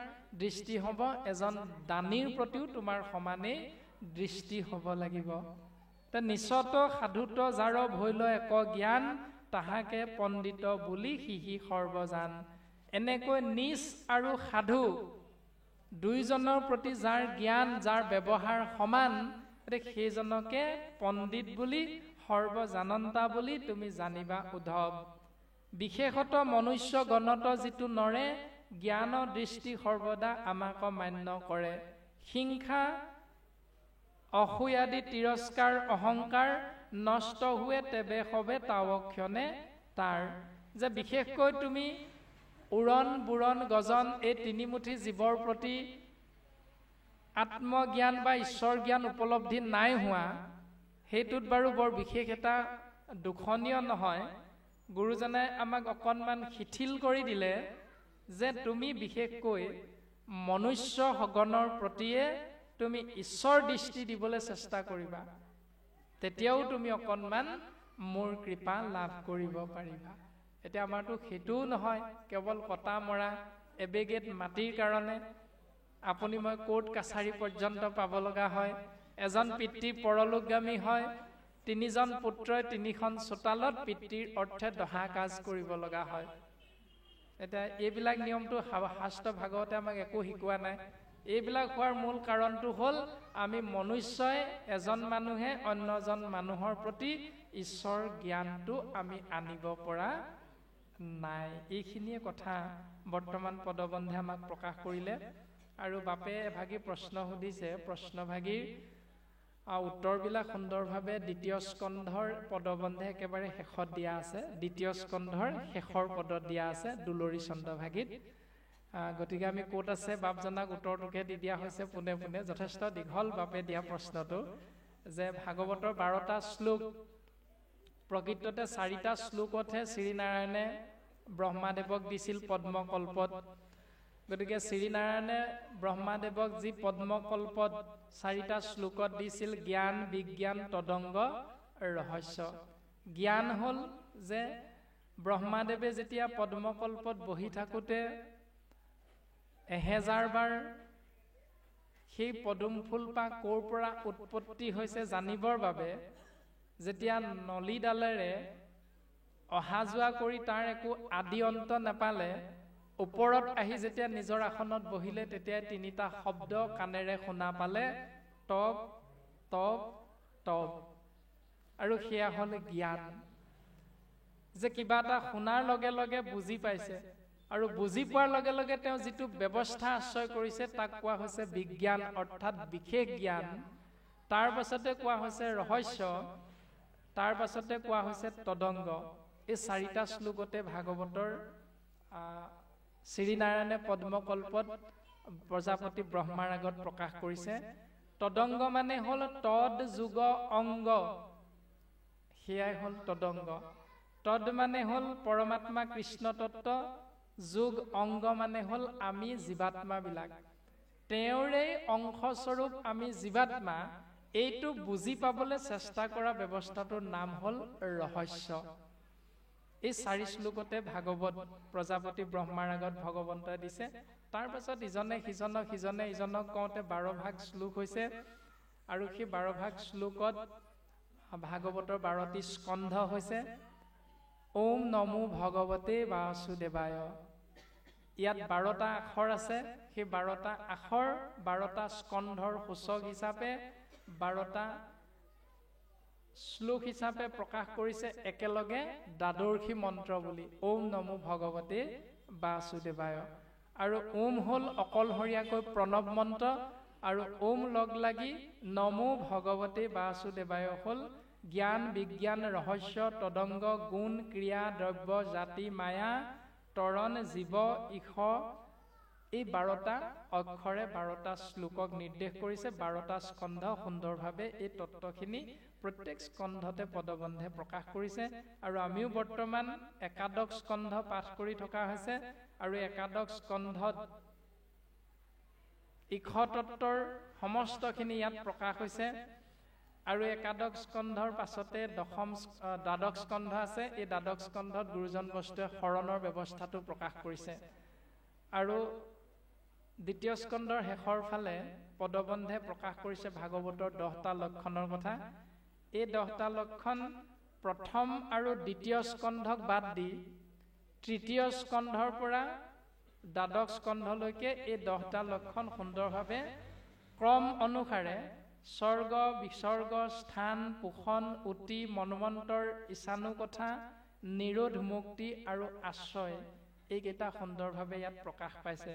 দৃষ্টি হ'ব, এজন দানীৰ প্ৰতিও তোমাৰ সমানেই দৃষ্টি হ'ব লাগিব। নিচত সাধুত যাৰ ভৈল এক জ্ঞান তাহাকে পণ্ডিত বুলি শিশি সৰ্বজান। এনেকৈ নিচ আৰু সাধু দুইজনৰ প্ৰতি যাৰ জ্ঞান, যাৰ ব্যৱহাৰ সমান, সেইজনকে পণ্ডিত বুলি সৰ্বজানন্তা বুলি তুমি জানিবা উদ্ধৱ। বিশেষত মনুষ্য গণত যিটো নৰে জ্ঞান দৃষ্টি সৰ্বদা আমাক মান্য কৰে। হিংসা অসূয়াদি তিৰস্কাৰ অহংকাৰ নষ্ট হুৱে তেবে সবে তাৱক্ষণে তাৰ। যে বিশেষকৈ তুমি উৰণ বুৰণ গজন এই তিনিমুঠি জীৱৰ প্ৰতি আত্মজ্ঞান বা ঈশ্বৰ জ্ঞান উপলব্ধি নাই হোৱা, সেইটোত বাৰু বৰ বিশেষ এটা দুখনীয় নহয়। গুৰুজনাই আমাক অকণমান শিথিল কৰি দিলে যে তুমি বিশেষকৈ মনুষ্য সগণৰ প্ৰতিয়ে তুমি ঈশ্বৰ দৃষ্টি দিবলৈ চেষ্টা কৰিবা, তেতিয়াও তুমি অকণমান মোৰ কৃপা লাভ কৰিব পাৰিবা। এতিয়া আমাৰতো সেইটোও নহয়, কেৱল কটা মৰা এবেগেট মাটিৰ কাৰণে আপুনি মই কোৰ্ট কাছাৰী পৰ্যন্ত পাব লগা হয়। এজন পিতৃ পৰলোকগামী হয়, তিনিজন পুত্ৰই তিনিখন চোতালত পিতৃৰ অৰ্থে দহা কাজ কৰিব লগা হয়। এতিয়া এইবিলাক নিয়মটো শাস্ত্ৰ ভাগৱতে আমাক একো শিকোৱা নাই। এইবিলাক হোৱাৰ মূল কাৰণটো হ'ল আমি মনুষ্যই এজন মানুহে অন্যজন মানুহৰ প্ৰতি ঈশ্বৰ জ্ঞানটো আমি আনিব পৰা নাই। এইখিনিয়ে কথা বৰ্তমান পদবন্ধে আমাক প্ৰকাশ কৰিলে। আৰু বাপে এভাগী প্ৰশ্ন সুধিছে, প্ৰশ্নভাগীৰ উত্তৰবিলাক সুন্দৰভাৱে দ্বিতীয় স্কন্ধৰ পদবন্ধে একেবাৰে শেষত দিয়া আছে। দ্বিতীয় স্কন্ধৰ শেষৰ পদত দিয়া আছে দুলৰী চন্দ্ৰভাগীত। গতিকে আমি ক'ত আছে বাপজনাক উত্তৰটোকে দি দিয়া হৈছে পোনে পোনে। যথেষ্ট দীঘল বাপে দিয়া প্ৰশ্নটো, যে ভাগৱতৰ 12টা শ্লোক, প্ৰকৃততে 4টা শ্লোকতহে শ্ৰীনাৰায়ণে ব্ৰহ্মাদেৱক দিছিল পদ্মকল্পত। গতিকে শ্ৰীনাৰায়ণে ব্ৰহ্মাদেৱক যি পদ্মকল্পত 4টা শ্লোকত দিছিল জ্ঞান বিজ্ঞান তদংগ ৰহস্য। জ্ঞান হ'ল যে ব্ৰহ্মাদেৱে যেতিয়া পদ্মকল্পত বহি থাকোঁতে 1000 বাৰ সেই পদুম ফুলপাহ ক'ৰ পৰা উৎপত্তি হৈছে জানিবৰ বাবে যেতিয়া নলীডালেৰে অহা যোৱা কৰি তাৰ একো আদি অন্ত নাপালে, ওপৰত আহি যেতিয়া নিজৰ আসনত বহিলে, তেতিয়া 3টা শব্দ কাণেৰে শুনা পালে, তপ তপ তপ। আৰু সেয়া হ'ল জ্ঞান। যে কিবা এটা শুনাৰ লগে লগে বুজি পাইছে, আৰু বুজি পোৱাৰ লগে লগে তেওঁ যিটো ব্যৱস্থা আশ্ৰয় কৰিছে তাক কোৱা হৈছে বিজ্ঞান, অৰ্থাৎ বিশেষ জ্ঞান। তাৰ পাছতে কোৱা হৈছে ৰহস্য, তাৰ পাছতে কোৱা হৈছে তদংগ। এই 4টা শ্লোকতে ভাগৱতৰ শ্ৰীনাৰায়ণে পদ্মকল্পত প্ৰজাপতি ব্ৰহ্মাৰ আগত প্ৰকাশ কৰিছে। তদংগ মানে হ'ল তদ যোগ অংগ, সেয়াই হ'ল তদংগ। তদ মানে হ'ল পৰমাত্মা কৃষ্ণ তত্ত্ব, যোগ অংগ মানে হ'ল আমি জীৱাত্মাবিলাক, তেওঁৰে অংশস্বৰূপ আমি জীৱাত্মা। এইটো বুজি পাবলৈ চেষ্টা কৰা ব্যৱস্থাটোৰ নাম হ'ল ৰহস্য। এই 4 শ্লোকতে ভাগৱত প্ৰজাপতি ব্ৰহ্মাৰ আগত ভগৱন্তই দিছে। তাৰ পাছত ইজনে সিজনক সিজনে ইজনক কওঁতে 12 ভাগ শ্লোক হৈছে আৰু সেই 12 ভাগ শ্লোকত ভাগৱতৰ 12টি স্কন্ধ হৈছে। ওম নমো ভগৱতে বাসুদেৱায়। ইয়াত 12টা আখৰ আছে। সেই 12টা আখৰ 12টা স্কন্ধৰ সূচক হিচাপে 12টা শ্লোক হিচাপে প্ৰকাশ কৰিছে একেলগে দ্বাদশী মন্ত্ৰ বুলি, ওম নমো ভগৱতে বাসুদেৱায়। আৰু ওম হ'ল অকলশৰীয়াকৈ প্ৰণৱ মন্ত্ৰ আৰু ওম লগ লাগি নমো ভগৱতে বাসুদেৱায় হ'ল জ্ঞান বিজ্ঞান ৰহস্য তদংগ গুণ ক্ৰিয়া দ্ৰব্য জাতি মায়া তৰণ জীৱ ইষ এই 12টা অক্ষৰে 12টা শ্লোকক নিৰ্দেশ কৰিছে। 12টা স্কন্ধ সুন্দৰভাৱে এই তত্ত্বখিনি প্ৰত্যেক স্কন্ধতে পদবন্ধে প্ৰকাশ কৰিছে। আৰু আমিও বৰ্তমান একাদশ স্কন্ধ পাঠ কৰি থকা হৈছে আৰু একাদশ স্কন্ধত ইষ তত্ত্বৰ সমস্তখিনি ইয়াত প্ৰকাশ হৈছে। আৰু একাদশ স্কন্ধৰ পাছতে দ্বাদশ স্কন্ধ আছে। এই দ্বাদশ স্কন্ধত গুৰুজন বস্তুৱে শৰণৰ ব্যৱস্থাটো প্ৰকাশ কৰিছে। আৰু দ্বিতীয় স্কন্ধৰ শেষৰ ফালে পদবন্ধে প্ৰকাশ কৰিছে ভাগৱতৰ 10টা লক্ষণৰ কথা। এই 10টা লক্ষণ প্ৰথম আৰু দ্বিতীয় স্কন্ধক বাদ দি তৃতীয় স্কন্ধৰ পৰা দ্বাদশ স্কন্ধলৈকে এই 10টা লক্ষণ সুন্দৰভাৱে ক্ৰম অনুসাৰে স্বৰ্গ বিসৰ্গ স্থান পোষণ উতি মন্বন্তৰ ঈশানুকথা নিৰোধ মুক্তি আৰু আশ্ৰয় এইকেইটা সুন্দৰভাৱে ইয়াত প্ৰকাশ পাইছে।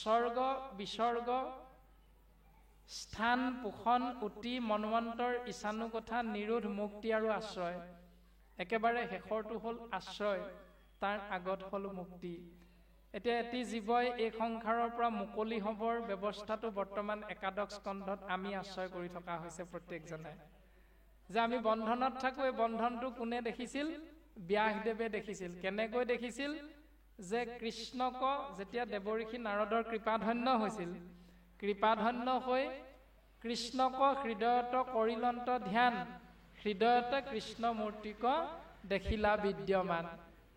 স্বৰ্গ বিসৰ্গ স্থান পোষণ উতি মন্বন্তৰ ঈশানুকথা নিৰোধ মুক্তি আৰু আশ্ৰয়। একেবাৰে শেষৰটো হ'ল আশ্ৰয়, তাৰ আগত হ'ল মুক্তি। এতিয়া এটি জীৱই এই সংসাৰৰ পৰা মুকলি হ'বৰ ব্যৱস্থাটো বৰ্তমান একাদশ স্কন্ধত আমি আশ্ৰয় কৰি থকা হৈছে প্ৰত্যেকজনে। যে আমি বন্ধনত থাকো, এই বন্ধনটো কোনে দেখিছিল? ব্যাসদেৱে দেখিছিল। কেনেকৈ দেখিছিল? যে কৃষ্ণক যেতিয়া দেৱঋষি নাৰদৰ কৃপাধন্য হৈছিল, কৃপাধন্য হৈ কৃষ্ণক হৃদয়ত কৰিলন্ত ধ্যান হৃদয়তে কৃষ্ণ মূৰ্তিক দেখিলা বিদ্যমান।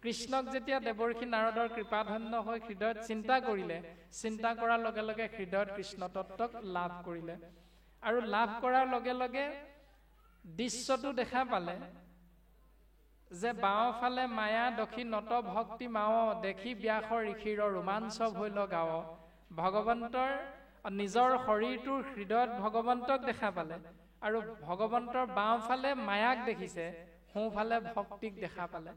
কৃষ্ণক যেতিয়া দেৱঋষি নাৰদৰ কৃপাধন্য হৈ হৃদয়ত চিন্তা কৰিলে, চিন্তা কৰাৰ লগে লগে হৃদয়ত কৃষ্ণ তত্ত্বক লাভ কৰিলে। আৰু লাভ কৰাৰ লগে লগে দৃশ্যটো দেখা পালে যে বাওঁফালে মায়া দক্ষিণত ভক্তি মাও দেখি ব্যাসৰ ঋষিৰ ৰোমাঞ্চ ভৈল গাৱ। ভগৱন্তৰ নিজৰ শৰীৰটোৰ হৃদয়ত ভগৱন্তক দেখা পালে আৰু ভগৱন্তৰ বাওঁফালে মায়াক দেখিছে, সোঁফালে ভক্তিক দেখা পালে।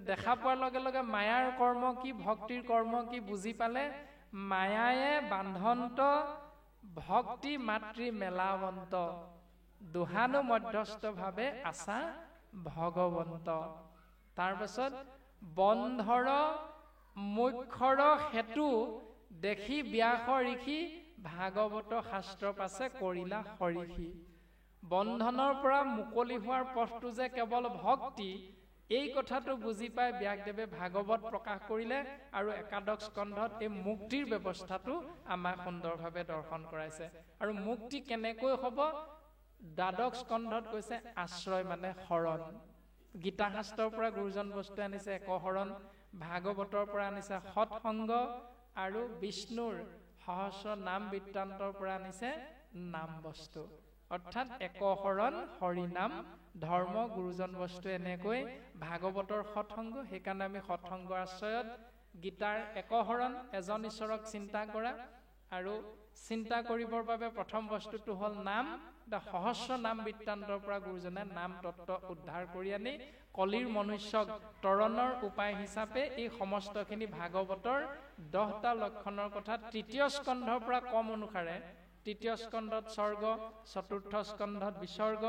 দেখা পোৱাৰ লগে লগে মায়াৰ কৰ্ম কি ভক্তিৰ কৰ্ম কি বুজি পালে। মায়ায়ে বান্ধন্ত ভক্তি মাতৃ মেলাৱন্ত দুহানো মধ্যস্থভাৱে আছা ভগৱন্ত। তাৰ পাছত বন্ধৰ মুখ্যৰ হেতু দেখি ব্যাস ঋষি ভাগৱত শাস্ত্ৰ পাছে কৰিলা হৰিষি। বন্ধনৰ পৰা মুকলি হোৱাৰ পথটো যে কেৱল ভক্তি, এই কথাটো বুজি পাই ব্যাসদেৱে ভাগৱত প্ৰকাশ কৰিলে আৰু একাদশ স্কন্ধত এই মুক্তিৰ ব্যৱস্থাটো আমাক সুন্দৰভাৱে দৰ্শন কৰাইছে। আৰু মুক্তি কেনেকৈ হ'ব? দ্বাদশ স্কন্ধত কৈছে আশ্ৰয় মানে শৰণ। গীতা শাস্ত্ৰৰ পৰা গুৰুজন বস্তু আনিছে একশৰণ, ভাগৱতৰ পৰা আনিছে সৎসংগ আৰু বিষ্ণুৰ সহস্ৰ নাম বৃত্তান্তৰ পৰা আনিছে নাম বস্তু। অৰ্থাৎ একশৰণ হৰিনাম ধৰ্ম গুৰুজন বস্তু এনেকৈ ভাগৱতৰ সৎসংগ। সেইকাৰণে আমি সৎসংগৰ আশ্ৰয়ত গীতাৰ একশৰণ এজন ঈশ্বৰক চিন্তা কৰা আৰু চিন্তা কৰিবৰ বাবে প্ৰথম বস্তুটো হ'ল নাম। সহস্ৰ নাম বৃত্তান্তৰ পৰা গুৰুজনে নাম তত্ত্ব উদ্ধাৰ কৰি আনি কলিৰ মনুষ্যক তৰণৰ উপায় হিচাপে এই সমস্তখিনি ভাগৱতৰ 10টা লক্ষণৰ কথা তৃতীয় স্কন্ধৰ পৰা কম অনুসাৰে তৃতীয় স্কন্ধত স্বৰ্গ, চতুৰ্থ স্কন্ধত বিসৰ্গ,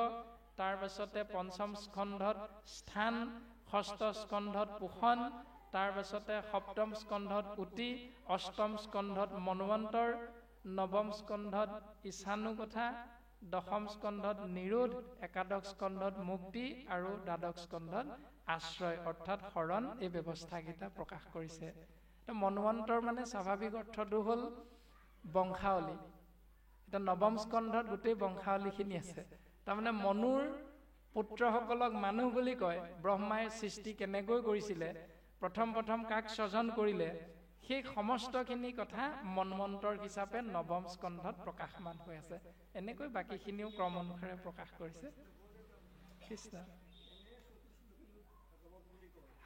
তাৰ পাছতে পঞ্চম স্কন্ধত স্থান, ষষ্ঠ স্কন্ধত পোষণ, তাৰ পাছতে সপ্তম স্কন্ধত উতি, অষ্টম স্কন্ধত মন্বন্তৰ, নৱম স্কন্ধত ঈশানুকথা, দশম স্কন্ধত নিৰোধ, একাদশ স্কন্ধত মুক্তি আৰু দ্বাদশ স্কন্ধত আশ্ৰয় অৰ্থাৎ শৰণ এই ব্যৱস্থাকেইটা প্ৰকাশ কৰিছে। মন্বন্তৰ মানে স্বাভাৱিক অৰ্থটো হ'ল বংশাৱলী। এতিয়া নৱম স্কন্ধত গোটেই বংশাৱলীখিনি আছে। তাৰমানে মনুৰ পুত্ৰসকলক মানুহ বুলি কয়, ব্ৰহ্মাই সৃষ্টি কেনেকৈ কৰিছিলে, প্ৰথম কাক স্বজন কৰিলে, সেই সমস্তখিনি কথা মন্বন্তৰ হিচাপে নৱম স্কন্ধত প্ৰকাশমান হৈ আছে। এনেকৈ বাকীখিনিও ক্ৰম অনুসাৰে প্ৰকাশ কৰিছে। কৃষ্ণ।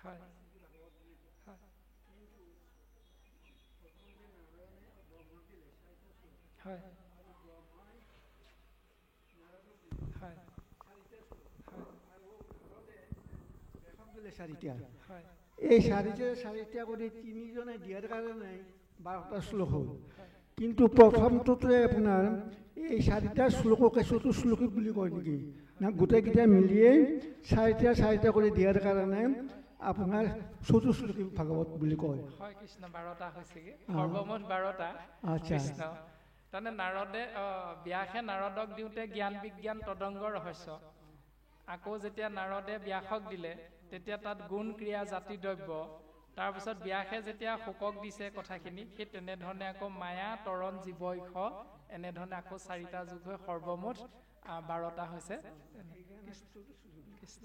হয় হয় হয় হয় এই চাৰিটা কৰি তিনিজনে দিয়াৰ কাৰণে 12টা শ্লোক হ'ল। কিন্তু প্ৰথমটোতে আপোনাৰ এই 4টা শ্লোককে চতুশ্লোকী বুলি কয় নেকি না, গোটেইকেইটা মিলিয়ে চাৰিটা কৰি দিয়াৰ কাৰণে আপোনাৰ চতুশ্লোকী ভাগৱত বুলি কয়। হয় কৃষ্ণ 12টা হৈছেগে, সৰ্বমুঠ 12টা। আচ্ছা। কৃষ্ণ তাৰমানে নাৰদে ব্যাসে নাৰদক দিওঁতে জ্ঞান বিজ্ঞান তদংগ ৰহস্য, আকৌ যেতিয়া নাৰদে ব্যাসক দিলে তেতিয়া তাত গুণ ক্ৰিয়া জাতি দ্ৰব্য, তাৰপিছত ব্যাসে যেতিয়া শোকক দিছে কথাখিনি, সেই তেনেধৰণে আকৌ মায়া তৰণ জীৱৈষ, এনেধৰণে আকৌ 4টা যোগ হৈ সৰ্বমুঠ 12টা হৈছে। কৃষ্ণ।